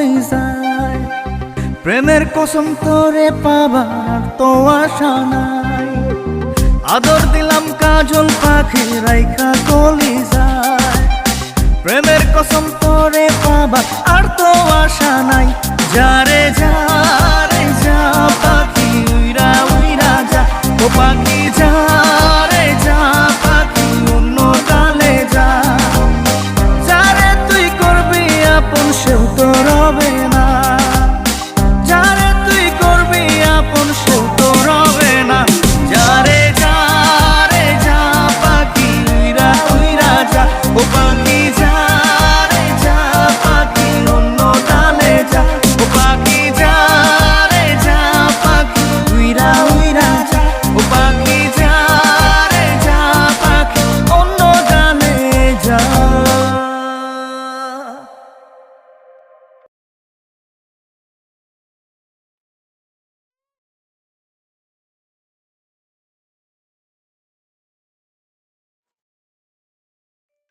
কলি যায়। প্রেমের কসম তোরে পাবার তো আশা নাই। আদর দিলাম কাজল পাখি রাইখা কলি যায়। প্রেমের কসম তোরে পাবার আর তো আশা নাই। যায়